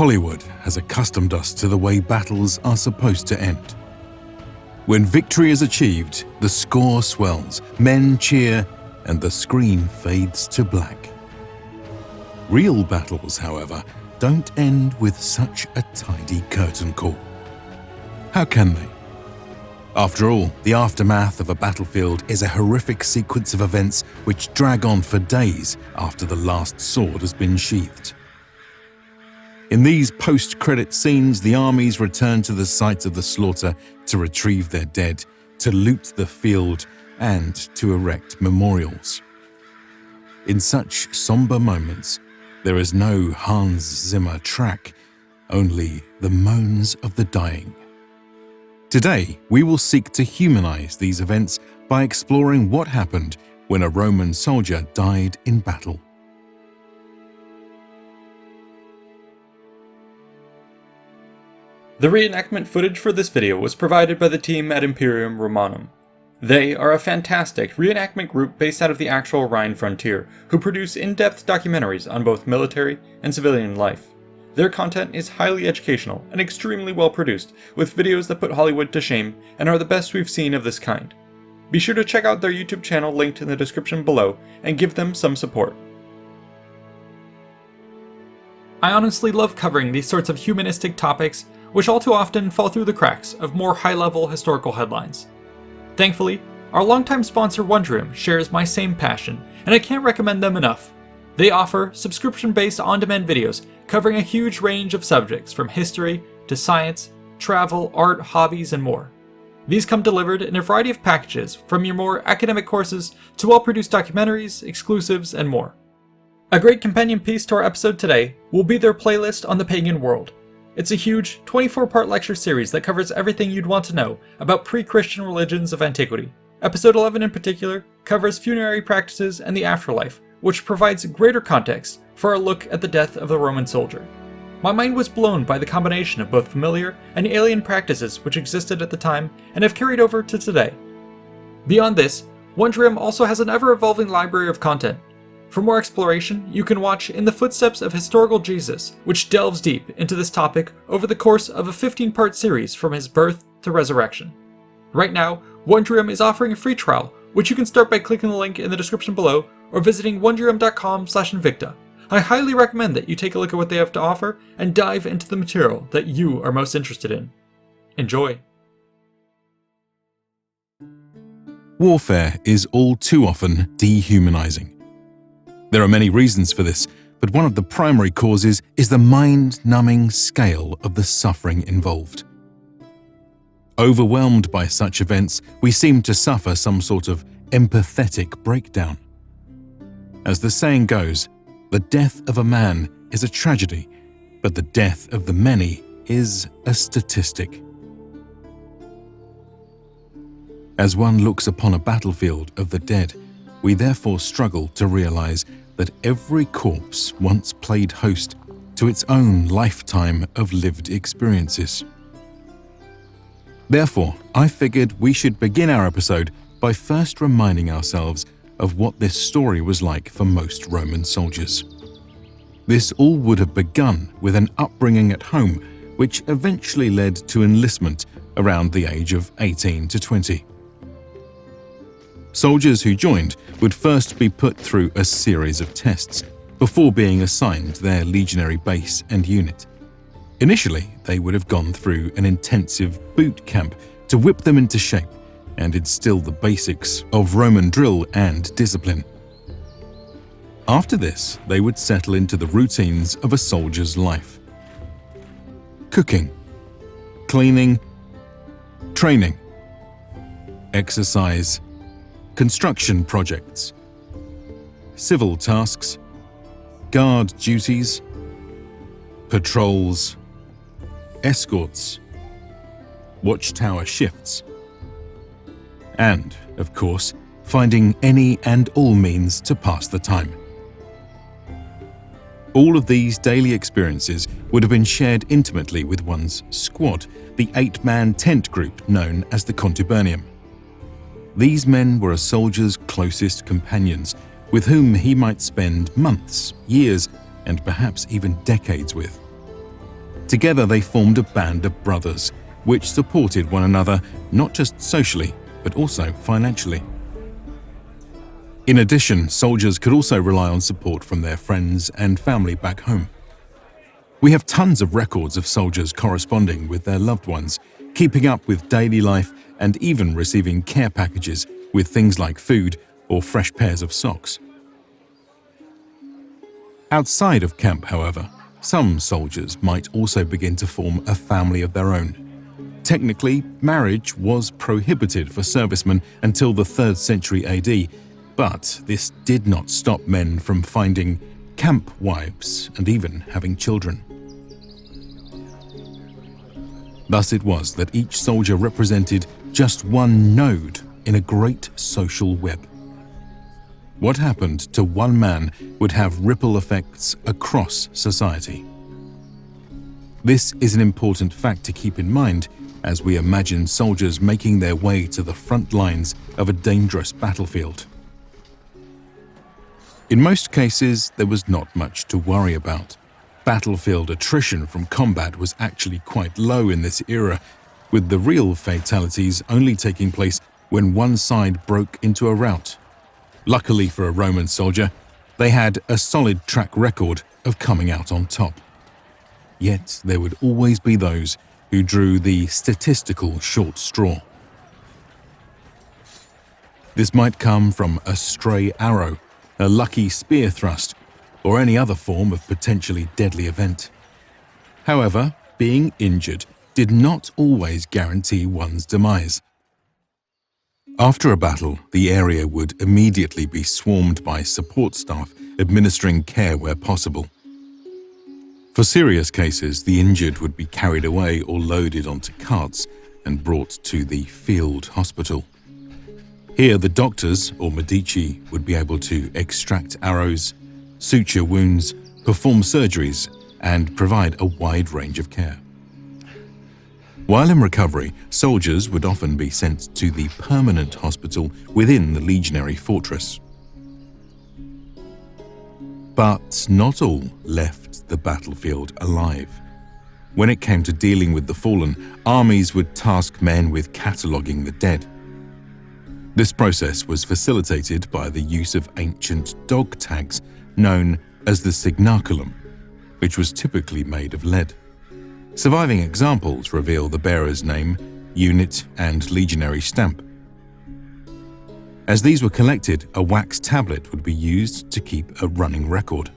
Hollywood has accustomed us to the way battles are supposed to end. When victory is achieved, the score swells, men cheer, and the screen fades to black. Real battles, however, don't end with such a tidy curtain call. How can they? After all, the aftermath of a battlefield is a horrific sequence of events which drag on for days after the last sword has been sheathed. In these post-credit scenes, the armies return to the sites of the slaughter to retrieve their dead, to loot the field, and to erect memorials. In such somber moments, there is no Hans Zimmer track, only the moans of the dying. Today, we will seek to humanize these events by exploring what happened when a Roman soldier died in battle. The reenactment footage for this video was provided by the team at Imperium Romanum. They are a fantastic reenactment group based out of the actual Rhine frontier, who produce in-depth documentaries on both military and civilian life. Their content is highly educational and extremely well produced, with videos that put Hollywood to shame and are the best we've seen of this kind. Be sure to check out their YouTube channel linked in the description below and give them some support. I honestly love covering these sorts of humanistic topics, which all too often fall through the cracks of more high-level historical headlines. Thankfully, our longtime sponsor Wondrium shares my same passion, and I can't recommend them enough. They offer subscription-based on-demand videos covering a huge range of subjects from history to science, travel, art, hobbies, and more. These come delivered in a variety of packages, from your more academic courses to well-produced documentaries, exclusives, and more. A great companion piece to our episode today will be their playlist on the pagan world. It's a huge 24-part lecture series that covers everything you'd want to know about pre-Christian religions of antiquity. Episode 11 in particular covers funerary practices and the afterlife, which provides greater context for a look at the death of the Roman soldier. My mind was blown by the combination of both familiar and alien practices which existed at the time and have carried over to today. Beyond this, Wondrium also has an ever-evolving library of content. For more exploration, you can watch In the Footsteps of Historical Jesus, which delves deep into this topic over the course of a 15-part series from his birth to resurrection. Right now, Wondrium is offering a free trial, which you can start by clicking the link in the description below or visiting wondrium.com/Invicta. I highly recommend that you take a look at what they have to offer and dive into the material that you are most interested in. Enjoy! Warfare is all too often dehumanizing. There are many reasons for this, but one of the primary causes is the mind-numbing scale of the suffering involved. Overwhelmed by such events, we seem to suffer some sort of empathetic breakdown. As the saying goes, the death of a man is a tragedy, but the death of the many is a statistic. As one looks upon a battlefield of the dead, we therefore struggle to realize that every corpse once played host to its own lifetime of lived experiences. Therefore, I figured we should begin our episode by first reminding ourselves of what this story was like for most Roman soldiers. This all would have begun with an upbringing at home, which eventually led to enlistment around the age of 18 to 20. Soldiers who joined would first be put through a series of tests before being assigned their legionary base and unit. Initially, they would have gone through an intensive boot camp to whip them into shape and instill the basics of Roman drill and discipline. After this, they would settle into the routines of a soldier's life. Cooking, cleaning, training, exercise, construction projects, civil tasks, guard duties, patrols, escorts, watchtower shifts, and, of course, finding any and all means to pass the time. All of these daily experiences would have been shared intimately with one's squad, the 8-man tent group known as the Contubernium. These men were a soldier's closest companions, with whom he might spend months, years, and perhaps even decades with. Together they formed a band of brothers, which supported one another not just socially, but also financially. In addition, soldiers could also rely on support from their friends and family back home. We have tons of records of soldiers corresponding with their loved ones, keeping up with daily life and even receiving care packages with things like food or fresh pairs of socks. Outside of camp, however, some soldiers might also begin to form a family of their own. Technically, marriage was prohibited for servicemen until the 3rd century AD, but this did not stop men from finding camp wives and even having children. Thus it was that each soldier represented just one node in a great social web. What happened to one man would have ripple effects across society. This is an important fact to keep in mind as we imagine soldiers making their way to the front lines of a dangerous battlefield. In most cases, there was not much to worry about. Battlefield attrition from combat was actually quite low in this era, with the real fatalities only taking place when one side broke into a rout. Luckily for a Roman soldier, they had a solid track record of coming out on top. Yet there would always be those who drew the statistical short straw. This might come from a stray arrow, a lucky spear thrust, or any other form of potentially deadly event. However, being injured did not always guarantee one's demise. After a battle, the area would immediately be swarmed by support staff administering care where possible. For serious cases, the injured would be carried away or loaded onto carts and brought to the field hospital. Here, the doctors, or medici, would be able to extract arrows, suture wounds, perform surgeries, and provide a wide range of care. While in recovery, soldiers would often be sent to the permanent hospital within the legionary fortress. But not all left the battlefield alive. When it came to dealing with the fallen, armies would task men with cataloguing the dead. This process was facilitated by the use of ancient dog tags known as the signaculum, which was typically made of lead. Surviving examples reveal the bearer's name, unit, and legionary stamp. As these were collected, a wax tablet would be used to keep a running record.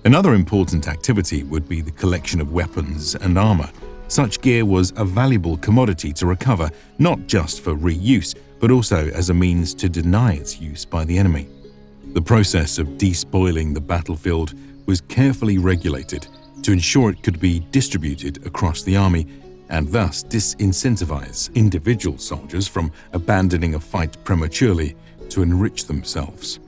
Another important activity would be the collection of weapons and armor. Such gear was a valuable commodity to recover, not just for reuse, but also as a means to deny its use by the enemy. The process of despoiling the battlefield was carefully regulated to ensure it could be distributed across the army and thus disincentivize individual soldiers from abandoning a fight prematurely to enrich themselves.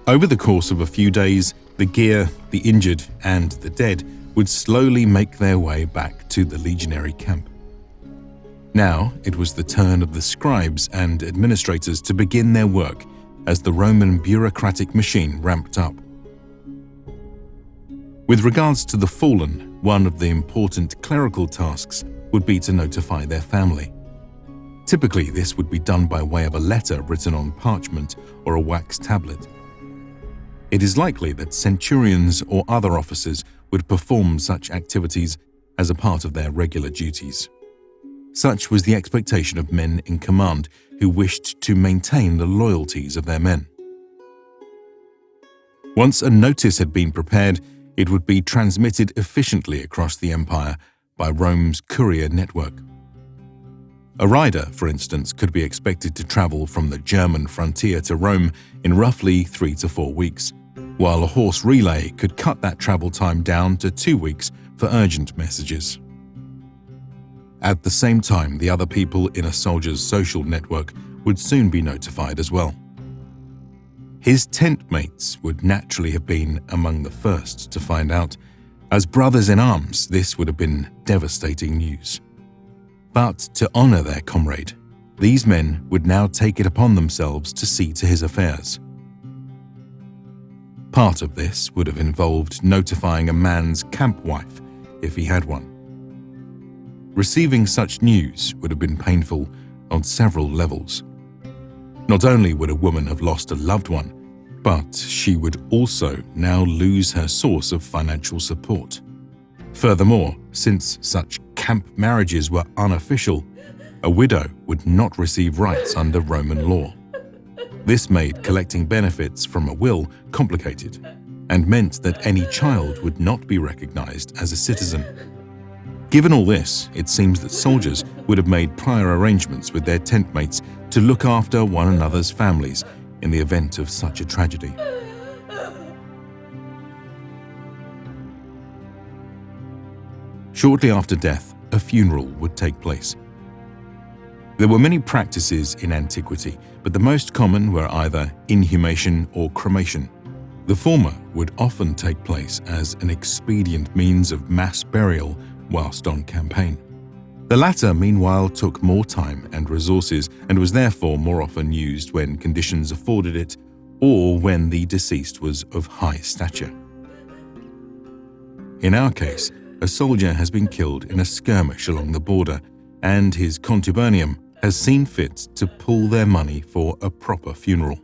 Over the course of a few days, the gear, the injured, and the dead would slowly make their way back to the legionary camp. Now it was the turn of the scribes and administrators to begin their work as the Roman bureaucratic machine ramped up. With regards to the fallen, one of the important clerical tasks would be to notify their family. Typically, this would be done by way of a letter written on parchment or a wax tablet. It is likely that centurions or other officers would perform such activities as a part of their regular duties. Such was the expectation of men in command who wished to maintain the loyalties of their men. Once a notice had been prepared, it would be transmitted efficiently across the empire by Rome's courier network. A rider, for instance, could be expected to travel from the German frontier to Rome in roughly 3 to 4 weeks, while a horse relay could cut that travel time down to 2 weeks for urgent messages. At the same time, the other people in a soldier's social network would soon be notified as well. His tent mates would naturally have been among the first to find out. As brothers in arms, this would have been devastating news. But to honor their comrade, these men would now take it upon themselves to see to his affairs. Part of this would have involved notifying a man's camp wife if he had one. Receiving such news would have been painful on several levels. Not only would a woman have lost a loved one, but she would also now lose her source of financial support. Furthermore, since such camp marriages were unofficial, a widow would not receive rights under Roman law. This made collecting benefits from a will complicated and meant that any child would not be recognized as a citizen. Given all this, it seems that soldiers would have made prior arrangements with their tent mates to look after one another's families in the event of such a tragedy. Shortly after death, a funeral would take place. There were many practices in antiquity, but the most common were either inhumation or cremation. The former would often take place as an expedient means of mass burial whilst on campaign. The latter, meanwhile, took more time and resources and was therefore more often used when conditions afforded it or when the deceased was of high stature. In our case, a soldier has been killed in a skirmish along the border, and his contubernium has seen fit to pool their money for a proper funeral.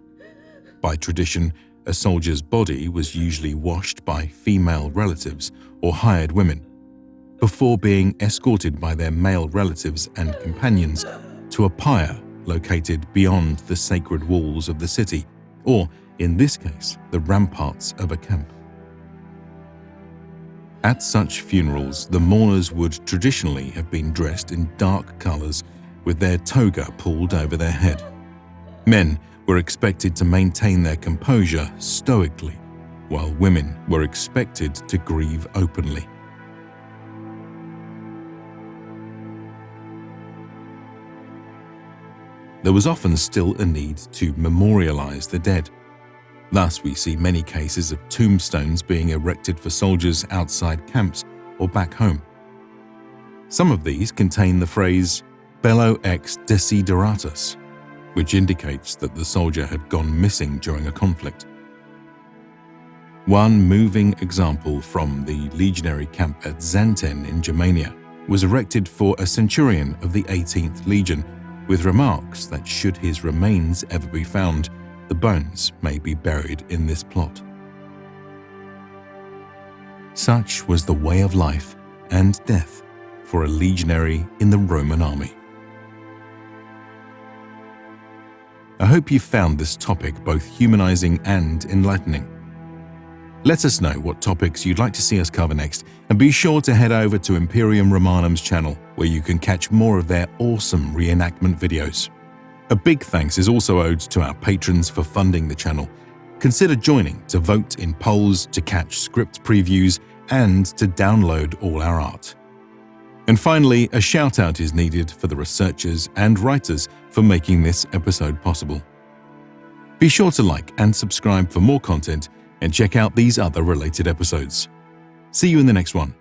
By tradition, a soldier's body was usually washed by female relatives or hired women, before being escorted by their male relatives and companions to a pyre located beyond the sacred walls of the city, or, in this case, the ramparts of a camp. At such funerals, the mourners would traditionally have been dressed in dark colors with their toga pulled over their head. Men were expected to maintain their composure stoically, while women were expected to grieve openly. There was often still a need to memorialize the dead. Thus, we see many cases of tombstones being erected for soldiers outside camps or back home. Some of these contain the phrase "bello ex desideratus," which indicates that the soldier had gone missing during a conflict. One moving example from the legionary camp at Xanten in Germania was erected for a centurion of the 18th Legion, with remarks that should his remains ever be found, the bones may be buried in this plot. Such was the way of life and death for a legionary in the Roman army. I hope you found this topic both humanizing and enlightening. Let us know what topics you'd like to see us cover next, and be sure to head over to Imperium Romanum's channel, where you can catch more of their awesome reenactment videos. A big thanks is also owed to our patrons for funding the channel. Consider joining to vote in polls, to catch script previews, and to download all our art. And finally, a shout out is needed for the researchers and writers for making this episode possible. Be sure to like and subscribe for more content, and check out these other related episodes. See you in the next one.